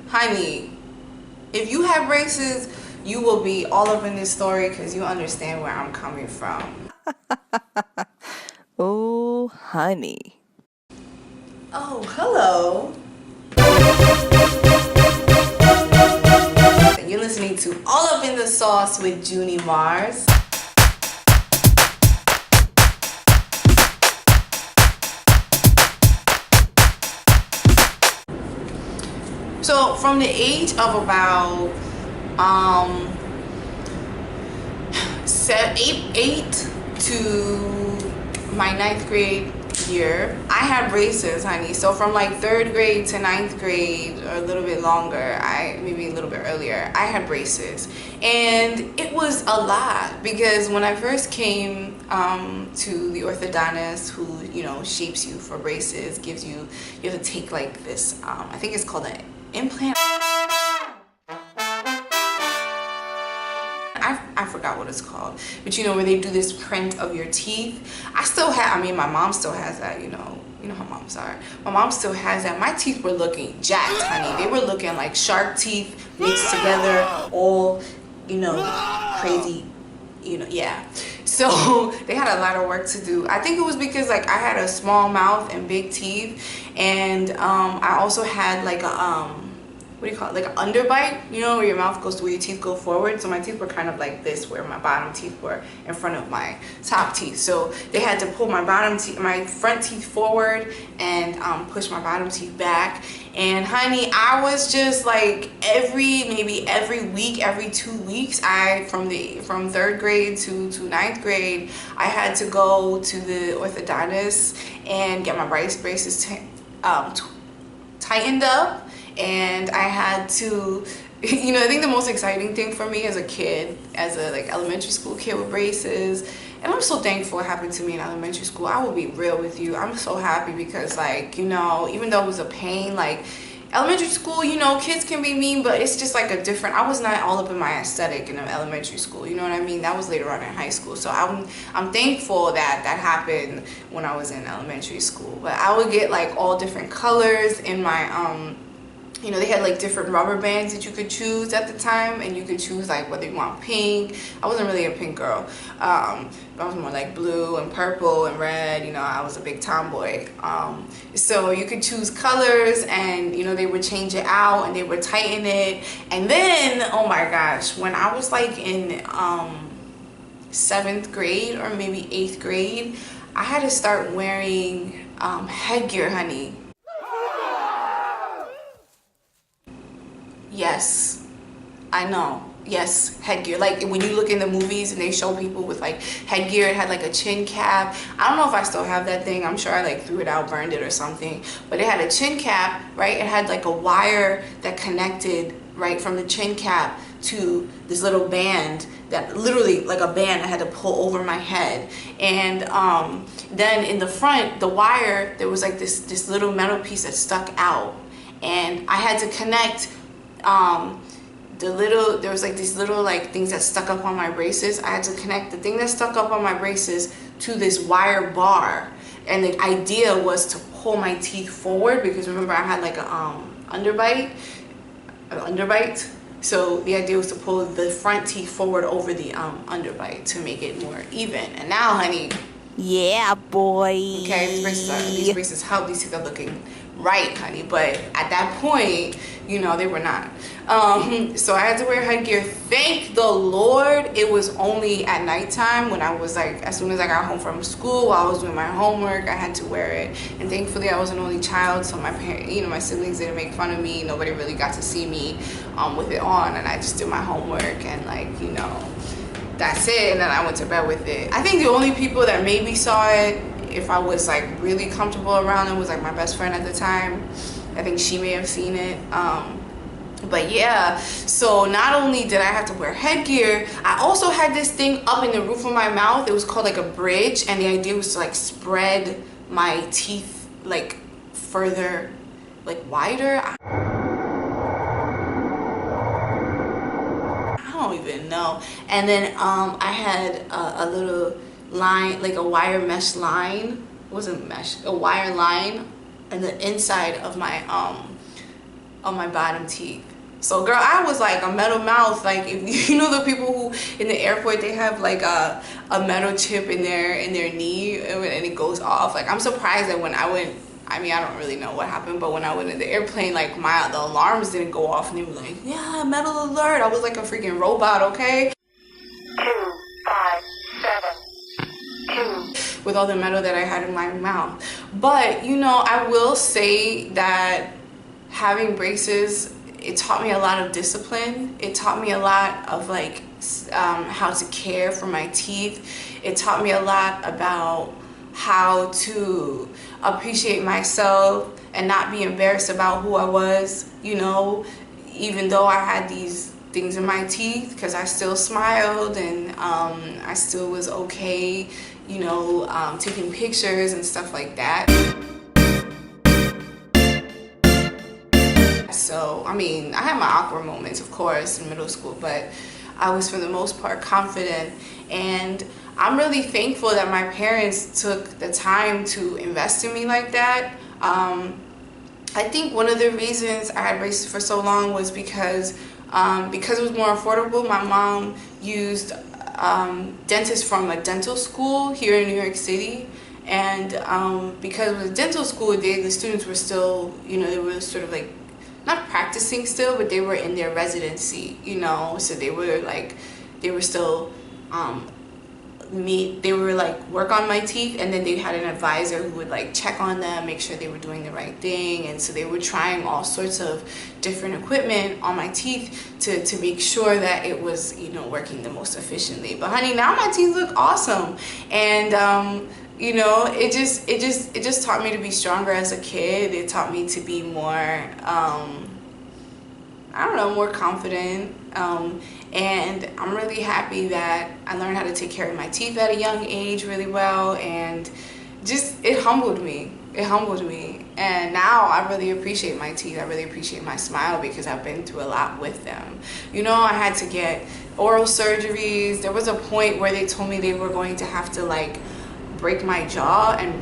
Honey, if you have braces, you will be all up in this story because you understand where I'm coming from. Oh, honey. Oh, hello. You're listening to All Up in the Sauce with Junie Mars. So from the age of about eight to my ninth grade year, I had braces, honey. So from like third grade to ninth grade, or a little bit longer, maybe a little bit earlier, I had braces, and it was a lot because when I first came to the orthodontist, who shapes you for braces, gives you have to take like this I think it's called an implant. I forgot what it's called, but where they do this print of your teeth. I still have, I mean, my mom still has that, you know how moms are. My mom still has that. My teeth were looking jacked, honey. They were looking like shark teeth mixed together, all, crazy, yeah. So they had a lot of work to do. I think it was because like I had a small mouth and big teeth, and I also had like a what do you call it, like an underbite, where your mouth goes to where your teeth go forward. So my teeth were kind of like this, where my bottom teeth were in front of my top teeth. So they had to pull my front teeth forward and push my bottom teeth back. And honey, I was just like maybe every week, every 2 weeks, from third grade to ninth grade, I had to go to the orthodontist and get my braces tightened up. And I had to, I think the most exciting thing for me as a kid, as a like elementary school kid with braces, and I'm so thankful it happened to me in elementary school. I will be real with you. I'm so happy because like, even though it was a pain, like elementary school, kids can be mean, but it's just like I was not all up in my aesthetic in elementary school, you know what I mean? That was later on in high school. So I'm thankful that happened when I was in elementary school. But I would get like all different colors in my they had like different rubber bands that you could choose at the time, and you could choose like whether you want pink. I wasn't really a pink girl. I was more like blue and purple and red. I was a big tomboy. So you could choose colors, and they would change it out and they would tighten it. And then, oh my gosh, when I was like in 7th grade or maybe 8th grade, I had to start wearing headgear, honey. Yes, I know. Yes, headgear. Like when you look in the movies and they show people with like headgear, it had like a chin cap. I don't know if I still have that thing. I'm sure I like threw it out, burned it or something. But it had a chin cap, right? It had like a wire that connected right from the chin cap to this little band, that literally like a band I had to pull over my head. And then in the front, the wire, there was like this little metal piece that stuck out, and I had to connect there was like these little like things that stuck up on my braces. I had to connect the thing that stuck up on my braces to this wire bar, and the idea was to pull my teeth forward, because remember I had like a underbite. So the idea was to pull the front teeth forward over the underbite to make it more even. And now, honey, yeah, boy. Okay, these braces help. These teeth are looking right, honey. But at that point, they were not. So I had to wear headgear. Thank the Lord, it was only at nighttime, when I was like, as soon as I got home from school, while I was doing my homework, I had to wear it. And thankfully, I was an only child, so my parents, my siblings didn't make fun of me. Nobody really got to see me with it on, and I just did my homework and like, that's it. And then I went to bed with it. I think the only people that maybe saw it, if I was like really comfortable around it, was like my best friend at the time. I think she may have seen it. But yeah, so not only did I have to wear headgear, I also had this thing up in the roof of my mouth. It was called like a bridge, and the idea was to like spread my teeth like further, like wider. I don't even know. And then I had a little line, like a wire mesh line. It wasn't mesh, a wire line and the inside of my bottom teeth. So girl, I was like a metal mouth. Like, if you know the people who in the airport, they have like a metal chip in their knee and it goes off. Like, I'm surprised that when I went, I mean, I don't really know what happened, but when I went in the airplane, like the alarms didn't go off and they were like, yeah, metal alert. I was like a freaking robot, okay? 257 with all the metal that I had in my mouth. But you know, I will say that having braces, it taught me a lot of discipline. It taught me a lot of like how to care for my teeth. It taught me a lot about how to appreciate myself and not be embarrassed about who I was, you know, even though I had these things in my teeth, because I still smiled and I still was okay, you know, taking pictures and stuff like that. So, I mean, I had my awkward moments, of course, in middle school, but I was for the most part confident. And I'm really thankful that my parents took the time to invest in me like that. I think one of the reasons I had braces for so long was because it was more affordable. My mom used dentists from a dental school here in New York City. And because it was a dental school, the students were still, you know, they were sort of like, not practicing still, but they were in their residency, you know, so they were still they were like work on my teeth, and then they had an advisor who would like check on them, make sure they were doing the right thing. And so they were trying all sorts of different equipment on my teeth to make sure that it was, you know, working the most efficiently. But honey, now my teeth look awesome. And you know, it just taught me to be stronger as a kid. It taught me to be more, I don't know, more confident. And I'm really happy that I learned how to take care of my teeth at a young age really well. And just, it humbled me. It humbled me. And now I really appreciate my teeth. I really appreciate my smile because I've been through a lot with them. You know, I had to get oral surgeries. There was a point where they told me they were going to have to like break my jaw and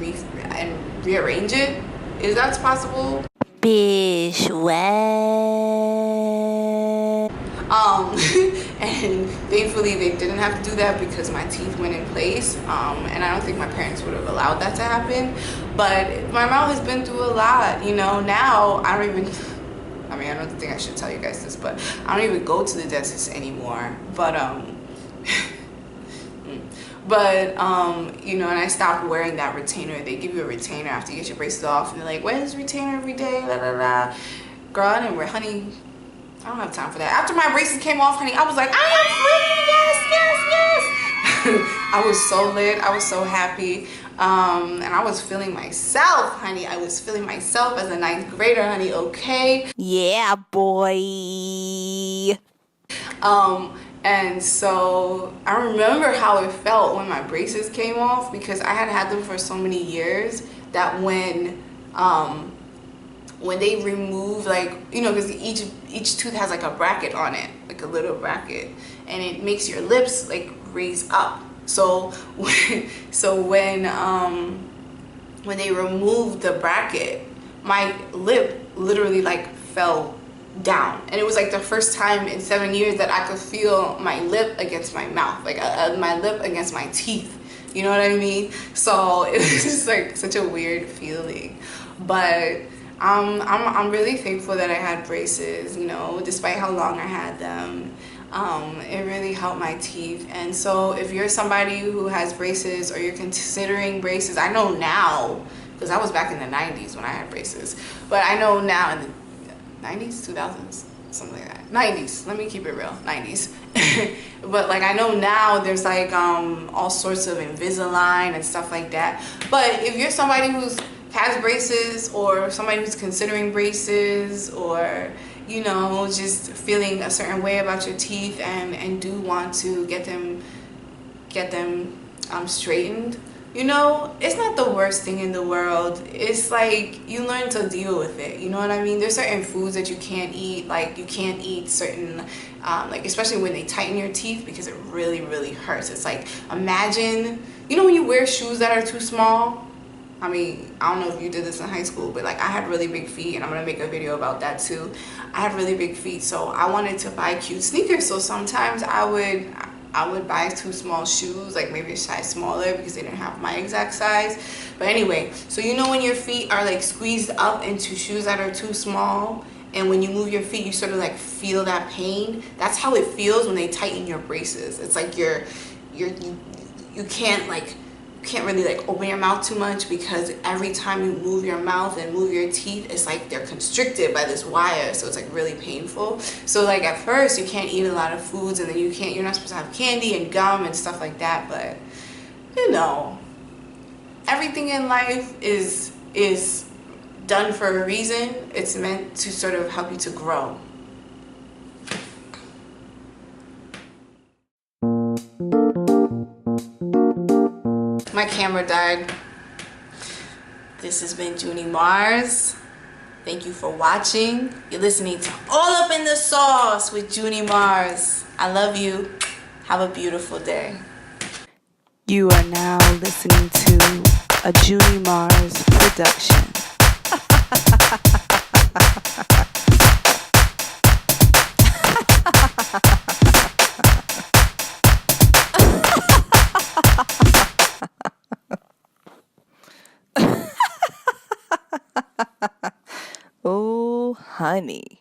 rearrange it. Is that possible? Bish, what? And thankfully they didn't have to do that because my teeth went in place. And I don't think my parents would have allowed that to happen. But my mouth has been through a lot, you know. Now I don't think I should tell you guys this, but I don't even go to the dentist anymore. But you know, and I stopped wearing that retainer. They give you a retainer after you get your braces off, and they're like, wear this retainer every day, la la la. Girl, I didn't wear, honey, I don't have time for that. After my braces came off, honey, I was like, I am free, yes, yes, yes. I was so lit, I was so happy. And I was feeling myself, honey. I was feeling myself as a 9th grader, honey, okay? Yeah, boy. And so I remember how it felt when my braces came off, because I had them for so many years that when they remove, like, you know, because each tooth has like a bracket on it, like a little bracket, and it makes your lips like raise up. So when they removed the bracket, my lip literally like fell down, and it was like the first time in 7 years that I could feel my lip against my mouth, like my lip against my teeth, you know what I mean? So it was just like such a weird feeling. But I'm really thankful that I had braces, you know, despite how long I had them. It really helped my teeth. And so if you're somebody who has braces, or you're considering braces, I know now, because I was back in the 90s when I had braces, but I know now in the 90s, 2000s, something like that, 90s, let me keep it real, 90s. But like, I know now there's like all sorts of Invisalign and stuff like that. But if you're somebody who has braces, or somebody who's considering braces, or you know, just feeling a certain way about your teeth and do want to get them straightened, you know, it's not the worst thing in the world. It's like, you learn to deal with it, you know what I mean? There's certain foods that you can't eat, like you can't eat certain like, especially when they tighten your teeth, because it really hurts. It's like, imagine, you know, when you wear shoes that are too small, I mean, I don't know if you did this in high school, but like I had really big feet, and I'm gonna make a video about that too. I had really big feet, so I wanted to buy cute sneakers. So sometimes I would buy too small shoes, like maybe a size smaller because they didn't have my exact size. But anyway, so you know when your feet are like squeezed up into shoes that are too small, and when you move your feet, you sort of like feel that pain. That's how it feels when they tighten your braces. It's like you can't really like open your mouth too much, because every time you move your mouth and move your teeth, it's like they're constricted by this wire, so it's like really painful. So like at first you can't eat a lot of foods, and then you're not supposed to have candy and gum and stuff like that. But you know, everything in life is done for a reason. It's meant to sort of help you to grow. My camera died. This has been Junie Mars. Thank you for watching. You're listening to All Up in the Sauce with Junie Mars. I love you. Have a beautiful day. You are now listening to a Junie Mars production. Oh, honey.